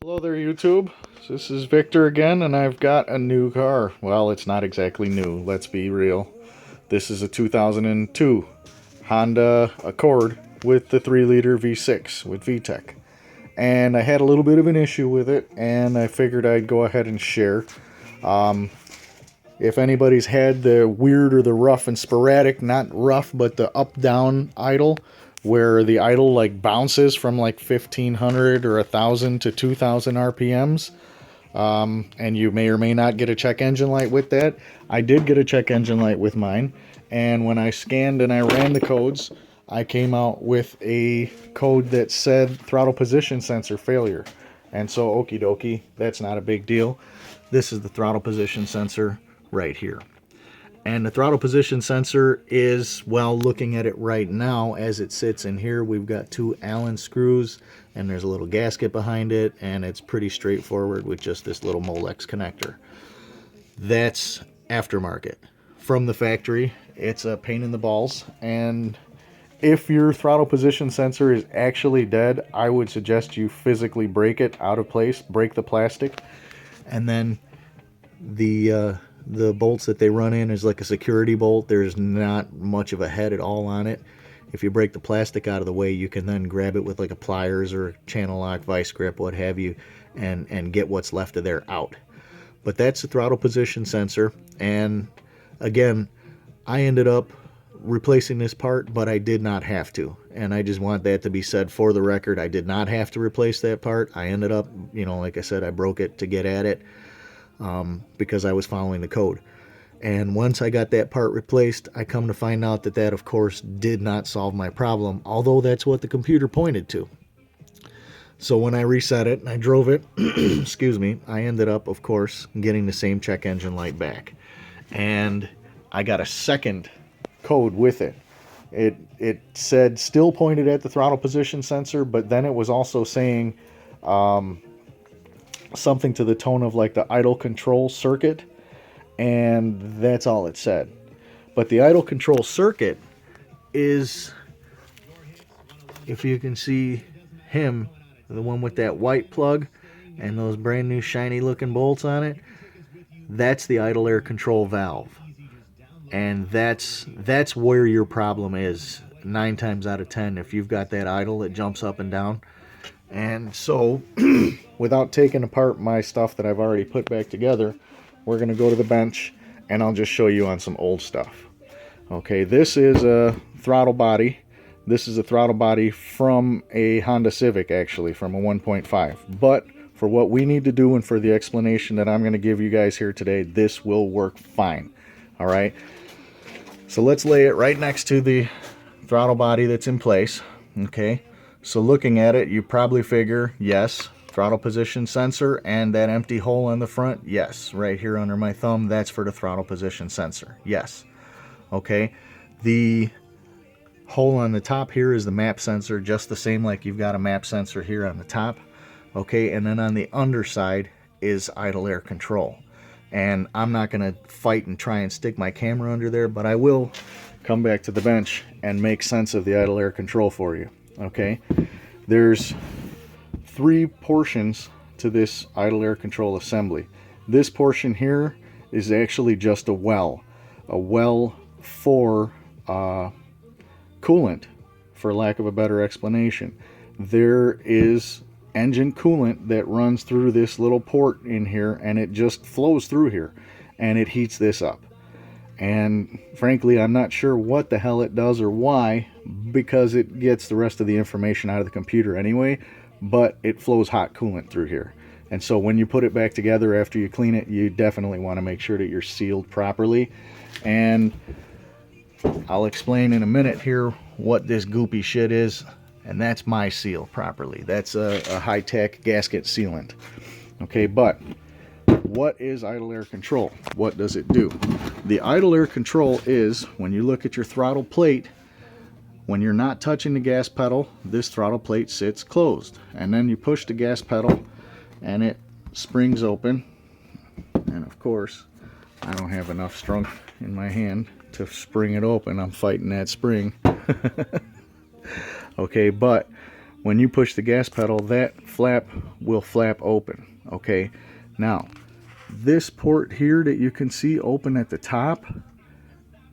Hello there, YouTube. This is Victor again, and I've got a new car. Well, it's not exactly new, let's be real. This is a 2002 Honda Accord with the 3-liter V6 with VTEC. And I had a little bit of an issue with it, and I figured I'd go ahead and share. If anybody's had the weird or the rough and sporadic, not rough, but the up-down idle, where the idle like bounces from like 1500 or 1000 to 2000 RPMs, and you may or may not get a check engine light with that. I did get a check engine light with mine, and when I scanned and I ran the codes, I came out with a code that said throttle position sensor failure. And so okie dokie, that's not a big deal. This is the throttle position sensor right here. And the throttle position sensor is, well, looking at it right now as it sits in here, we've got two Allen screws and there's a little gasket behind it, and it's pretty straightforward with just this little Molex connector. That's aftermarket. From the factory, it's a pain in the balls, and if your throttle position sensor is actually dead, I would suggest you physically break it out of place, break the plastic, and then the bolts that they run in is like a security bolt. There's not much of a head at all on it. If you break the plastic out of the way, you can then grab it with like a pliers or a channel lock, vice grip, what have you, and get what's left of there out. But that's the throttle position sensor. And again, I ended up replacing this part, but I did not have to. And I just want that to be said for the record. I did not have to replace that part. I ended up, like I said, I broke it to get at it. Because I was following the code. And once I got that part replaced, I come to find out that that, of course, did not solve my problem, although that's what the computer pointed to. So when I reset it and I drove it, excuse me, I ended up, of course, getting the same check engine light back. And I got a second code with it. It said, still pointed at the throttle position sensor, but then it was also saying something to the tone of like the idle control circuit, and that's all it said. But the idle control circuit is, if you can see him, the one with that white plug and those brand new shiny looking bolts on it, that's the idle air control valve. And that's where your problem is 9 times out of 10, if you've got that idle that jumps up and down. And so, without taking apart my stuff that I've already put back together, we're going to go to the bench and I'll just show you on some old stuff. Okay, this is a throttle body. This is a throttle body from a Honda Civic, actually, from a 1.5. But for what we need to do and for the explanation that I'm going to give you guys here today, this will work fine. All right, so let's lay it right next to the throttle body that's in place. Okay. So looking at it, you probably figure, yes, throttle position sensor, and that empty hole on the front, yes, right here under my thumb, that's for the throttle position sensor, yes. Okay, the hole on the top here is the map sensor, just the same like you've got a map sensor here on the top. Okay, and then on the underside is idle air control. And I'm not going to fight and try and stick my camera under there, but I will come back to the bench and make sense of the idle air control for you. Okay, there's 3 portions to this idle air control assembly. This portion here is actually just a well for coolant, for lack of a better explanation. There is engine coolant that runs through this little port in here, and it just flows through here and it heats this up. And frankly, I'm not sure what the hell it does or why, because it gets the rest of the information out of the computer anyway, but it flows hot coolant through here. And so when you put it back together after you clean it, you definitely want to make sure that you're sealed properly. And I'll explain in a minute here what this goopy shit is, and that's my seal properly. That's a high-tech gasket sealant. Okay, but what is idle air control? What does it do? The idle air control is, when you look at your throttle plate, when you're not touching the gas pedal, this throttle plate sits closed. And then you push the gas pedal and it springs open. And of course, I don't have enough strength in my hand to spring it open. I'm fighting that spring. Okay, but when you push the gas pedal, that flap will flap open. Okay, now this port here that you can see open at the top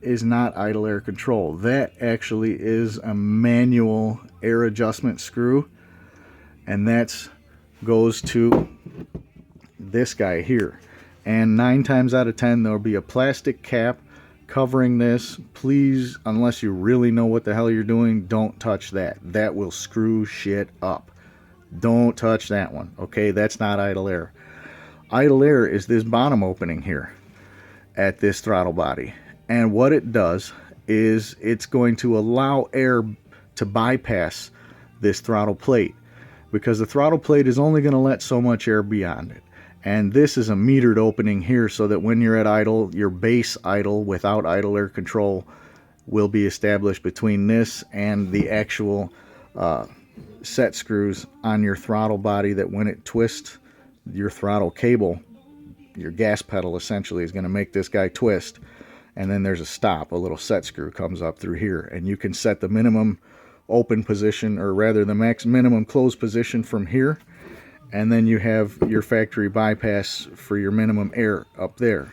is not idle air control. That actually is a manual air adjustment screw, and that goes to this guy here. And 9 times out of 10 there'll be a plastic cap covering this. Please, unless you really know what the hell you're doing, don't touch that. That will screw shit up. Don't touch that one. Okay, that's not idle air. Idle air is this bottom opening here at this throttle body. And what it does is it's going to allow air to bypass this throttle plate, because the throttle plate is only going to let so much air beyond it. And this is a metered opening here, so that when you're at idle, your base idle without idle air control will be established between this and the actual set screws on your throttle body, that when it twists your throttle cable, your gas pedal essentially is going to make this guy twist. And then there's a stop, a little set screw comes up through here, and you can set the minimum open position, or rather the minimum closed position from here, and then you have your factory bypass for your minimum air up there.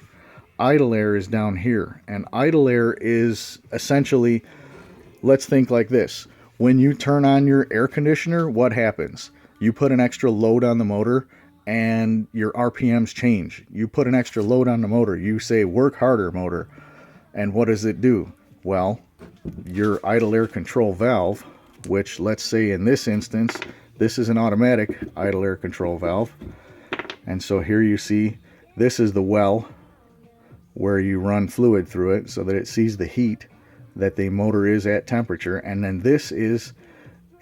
Idle air is down here, and idle air is essentially, let's think like this. When you turn on your air conditioner, what happens? You put an extra load on the motor and your RPMs change. You put an extra load on the motor, you say work harder motor. And what does it do? Well, your idle air control valve, which let's say in this instance, this is an automatic idle air control valve. And so here you see, this is the well where you run fluid through it so that it sees the heat that the motor is at temperature. And then this is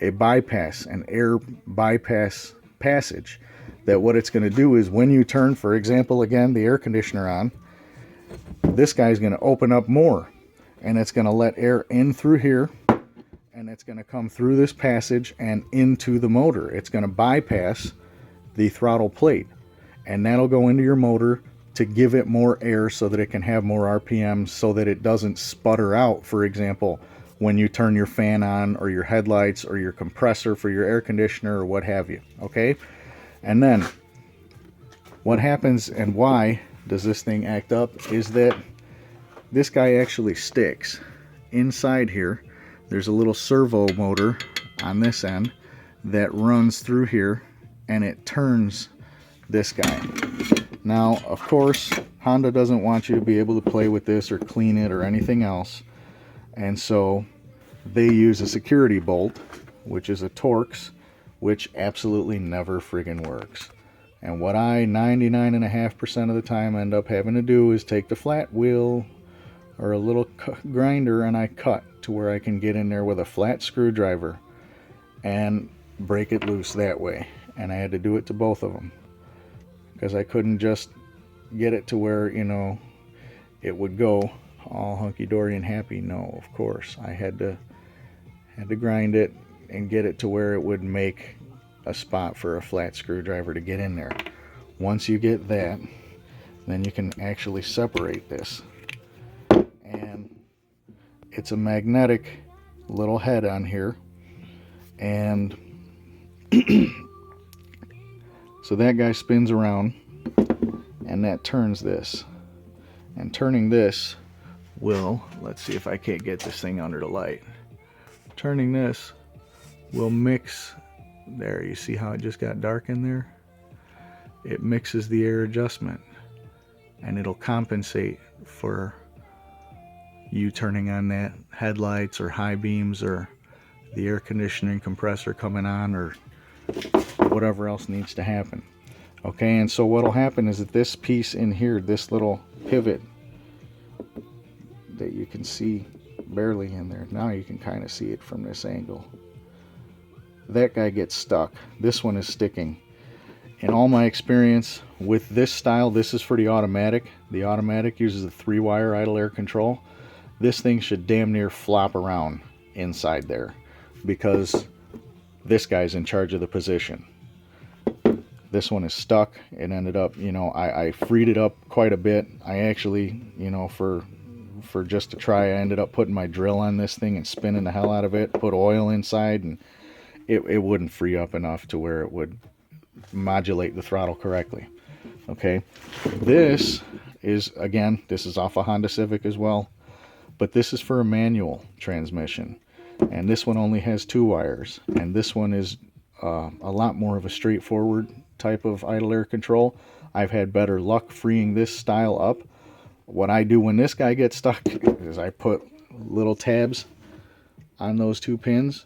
a bypass, an air bypass passage, that what it's going to do is when you turn, for example, again, the air conditioner on, this guy's going to open up more, and it's going to let air in through here, and it's going to come through this passage and into the motor. It's going to bypass the throttle plate, and that'll go into your motor to give it more air so that it can have more RPMs, so that it doesn't sputter out, for example, when you turn your fan on, or your headlights, or your compressor for your air conditioner, or what have you. Okay, and then what happens and why does this thing act up is that this guy actually sticks. Inside here there's a little servo motor on this end that runs through here, and it turns this guy. Now of course Honda doesn't want you to be able to play with this or clean it or anything else, and so they use a security bolt, which is a Torx, which absolutely never friggin' works. And what I 99.5% of the time end up having to do is take the flat wheel or a little grinder, and I cut to where I can get in there with a flat screwdriver and break it loose that way. And I had to do it to both of them, because I couldn't just get it to where, you know, it would go all hunky-dory and happy. No, of course I had to grind it and get it to where it would make a spot for a flat screwdriver to get in there. Once you get that, then you can actually separate this, and it's a magnetic little head on here, and so that guy spins around, and that turns this, and turning this will, let's see if I can't get this thing under the light, turning this will mix. There, you see how it just got dark in there? It mixes the air adjustment, and it'll compensate for you turning on that headlights or high beams, or the air conditioning compressor coming on, or whatever else needs to happen. Okay, and so what'll happen is that this piece in here, this little pivot that you can see barely in there, now you can kind of see it from this angle, that guy gets stuck. This one is sticking. In all my experience with this style, this is for the automatic. The automatic uses a 3-wire idle air control. This thing should damn near flop around inside there, because this guy's in charge of the position. This one is stuck. It ended up, you know, I freed it up quite a bit. I actually, you know, for just to try, I ended up putting my drill on this thing and spinning the hell out of it, put oil inside, and it wouldn't free up enough to where it would modulate the throttle correctly. Okay, this is, again, this is off a Honda Civic as well, but this is for a manual transmission, and this one only has 2 wires, and this one is a lot more of a straightforward type of idle air control. I've had better luck freeing this style up. What I do when this guy gets stuck is I put little tabs on those 2 pins,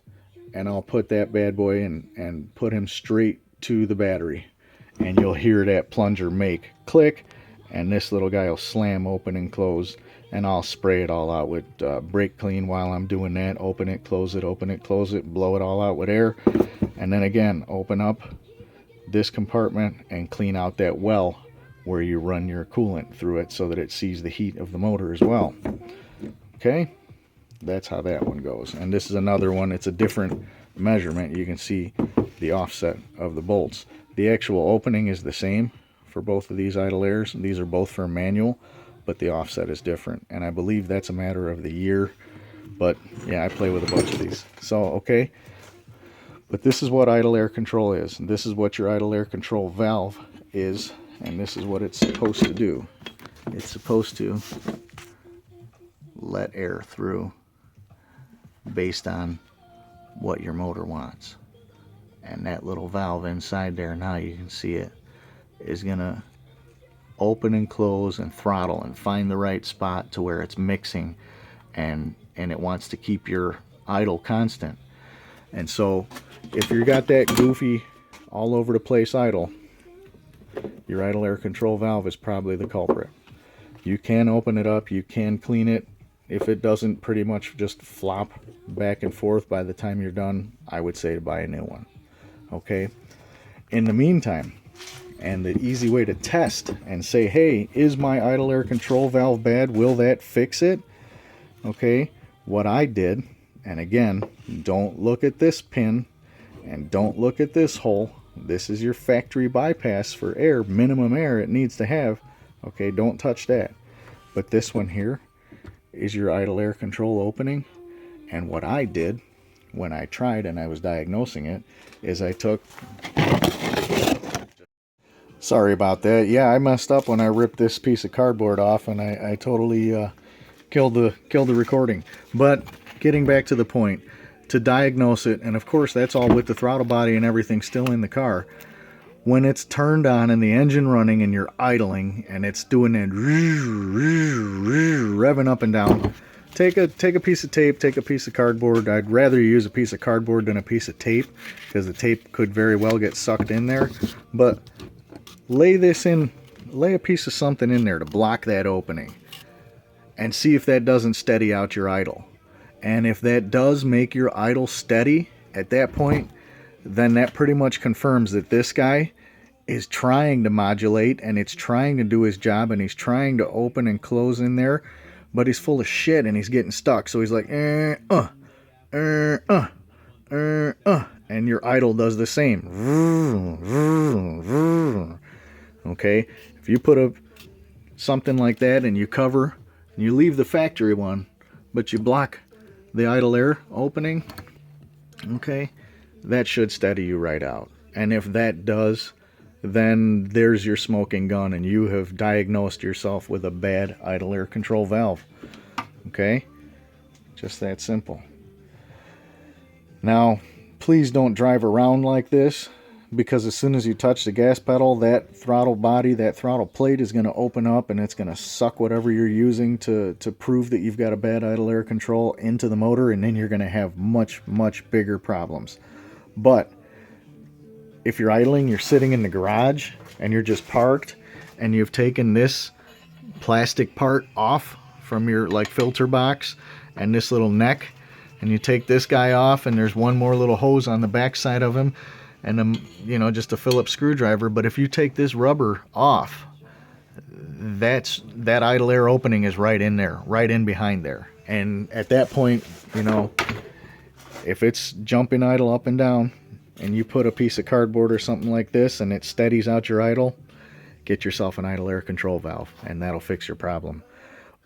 and I'll put that bad boy in and put him straight to the battery, and you'll hear that plunger make click, and this little guy will slam open and close, and I'll spray it all out with brake clean while I'm doing that. Open it, close it, open it, close it, blow it all out with air, and then again open up this compartment and clean out that well where you run your coolant through it so that it sees the heat of the motor as well. Okay, that's how that one goes. And this is another one. It's a different measurement. You can see the offset of the bolts. The actual opening is the same for both of these idle airs. These are both for manual, but the offset is different, and I believe that's a matter of the year. But yeah, I play with a bunch of these. So okay, but this is what idle air control is. This is what your idle air control valve is, and this is what it's supposed to do. It's supposed to let air through based on what your motor wants. And that little valve inside there, now you can see it, is gonna open and close and throttle and find the right spot to where it's mixing, and it wants to keep your idle constant. And so if you got that goofy all over the place idle, your idle air control valve is probably the culprit. You can open it up, you can clean it. If it doesn't pretty much just flop back and forth by the time you're done, I would say to buy a new one. Okay, in the meantime, and the easy way to test and say, hey, is my idle air control valve bad? Will that fix it? Okay, what I did, and again, don't look at this pin and don't look at this hole. This is your factory bypass for air, minimum air it needs to have. Okay, don't touch that. But this one here is your idle air control opening. And what I did when I tried and I was diagnosing it is I took, sorry about that, yeah, I messed up when I ripped this piece of cardboard off, and I totally killed the recording. But getting back to the point, to diagnose it, and of course that's all with the throttle body and everything still in the car, when it's turned on and the engine running and you're idling and it's doing that revving up and down, take a piece of tape, take a piece of cardboard. I'd rather you use a piece of cardboard than a piece of tape, because the tape could very well get sucked in there. But lay a piece of something in there to block that opening and see if that doesn't steady out your idle. And if that does make your idle steady at that point, then that pretty much confirms that this guy is trying to modulate and it's trying to do his job, and he's trying to open and close in there, but he's full of shit and he's getting stuck. So he's like, and your idle does the same. Okay, if you put something like that and you cover, and you leave the factory one, but you block the idle air opening, okay, that should steady you right out. And if that does, then there's your smoking gun, and you have diagnosed yourself with a bad idle air control valve. Okay, just that simple. Now, please don't drive around like this, because as soon as you touch the gas pedal, that throttle body, that throttle plate is going to open up, and it's going to suck whatever you're using to prove that you've got a bad idle air control into the motor, and then you're going to have much, much bigger problems. But if you're idling, you're sitting in the garage, and you're just parked, and you've taken this plastic part off from your filter box and this little neck, and you take this guy off, and there's one more little hose on the back side of him, and just a Phillips screwdriver. But if you take this rubber off, that idle air opening is right in there, right in behind there. And at that point, if it's jumping idle up and down, and you put a piece of cardboard or something like this and it steadies out your idle, get yourself an idle air control valve, and that'll fix your problem.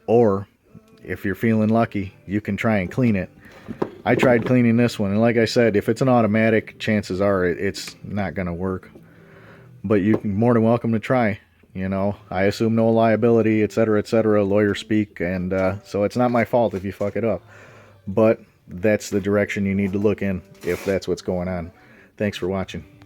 Or if you're feeling lucky, you can try and clean it. I tried cleaning this one, and like I said, if it's an automatic, chances are it's not going to work. But you're more than welcome to try. You know, I assume no liability, etc., lawyer speak, and so it's not my fault if you fuck it up. But that's the direction you need to look in if that's what's going on. Thanks for watching.